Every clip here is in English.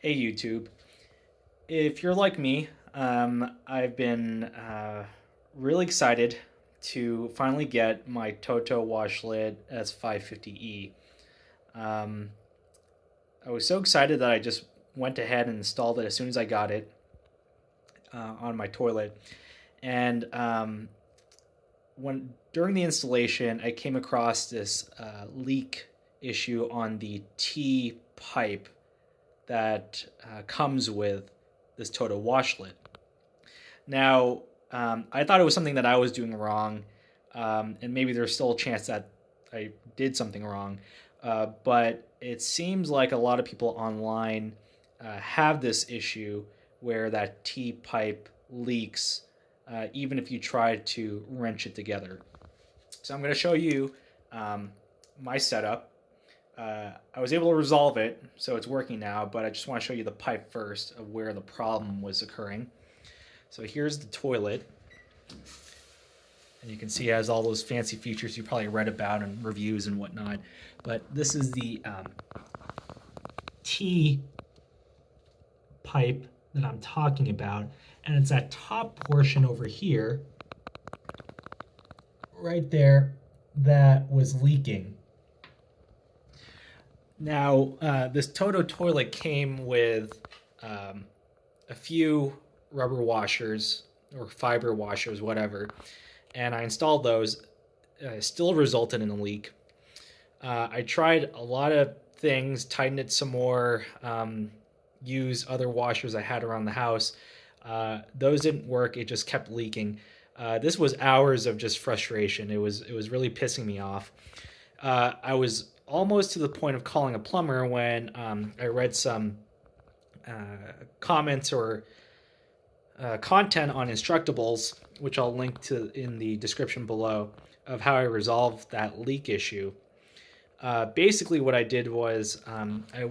Hey YouTube, if you're like me, I've been really excited to finally get my Toto washlet S550e. Um, I was so excited that I just went ahead and installed it as soon as I got it on my toilet. And when during the installation, I came across this leak issue on the T pipe that comes with this Toto washlet. Now, I thought it was something that I was doing wrong, and maybe there's still a chance that I did something wrong. But it seems like a lot of people online have this issue where that T pipe leaks, even if you try to wrench it together. So I'm going to show you my setup. I was able to resolve it, so it's working now, but I just want to show you the pipe first of where the problem was occurring. So here's the toilet, and you can see it has all those fancy features you probably read about in reviews and whatnot, but this is the T pipe that I'm talking about, and it's that top portion over here, right there, that was leaking. Now, this Toto toilet came with a few rubber washers or fiber washers, whatever, and I installed those. Still resulted in a leak. I tried a lot of things, tightened it some more, used other washers I had around the house. Those didn't work. It just kept leaking. This was hours of just frustration. It was really pissing me off. I was almost to the point of calling a plumber when I read some comments or content on Instructables, which I'll link to in the description below, of how I resolved that leak issue. Basically, what I did was I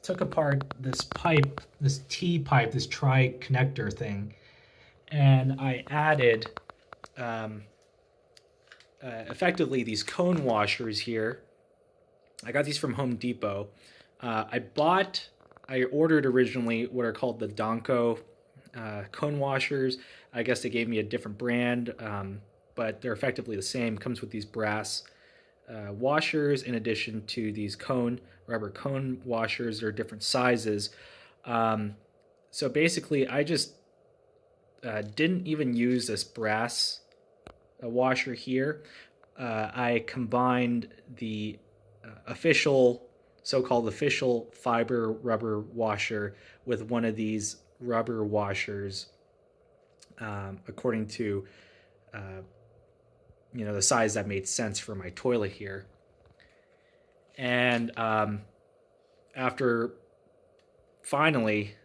took apart this pipe, this T pipe, this tri-connector thing, and I added effectively these cone washers here. I got these from Home Depot. I ordered originally what are called the Donko cone washers. I guess they gave me a different brand, but they're effectively the same. Comes with these brass washers in addition to these rubber cone washers. They're different sizes. So basically, I just didn't even use this brass washer here. I combined the so-called official fiber rubber washer with one of these rubber washers, according to the size that made sense for my toilet here. And after finally,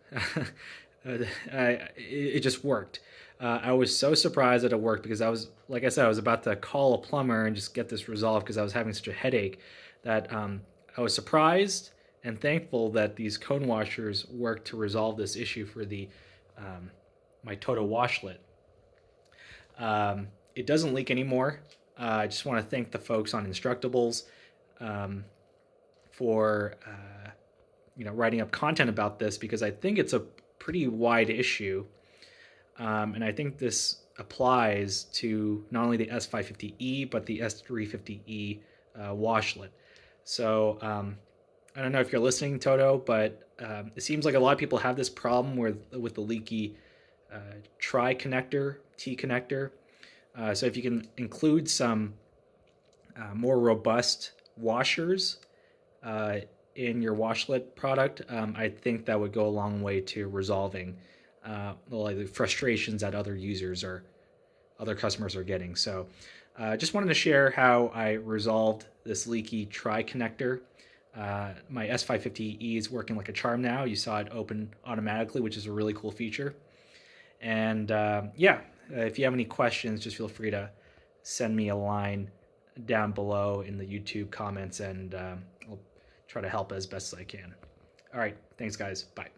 it just worked. I was so surprised that it worked because like I said, I was about to call a plumber and just get this resolved because I was having such a headache that I was surprised and thankful that these cone washers worked to resolve this issue for the my Toto washlet. It doesn't leak anymore. I just want to thank the folks on Instructables for writing up content about this, because I think it's a pretty wide issue. And I think this applies to not only the S550e, but the S350e washlet. So I don't know if you're listening, Toto, but it seems like a lot of people have this problem with the leaky tri-connector, T connector. So if you can include some more robust washers in your washlet product, I think that would go a long way to resolving the frustrations that other customers are getting. So just wanted to share how I resolved this leaky tri-connector. My S550e is working like a charm now. You saw it open automatically, which is a really cool feature. And if you have any questions, just feel free to send me a line down below in the YouTube comments, and I'll try to help as best as I can. All right, thanks guys, bye.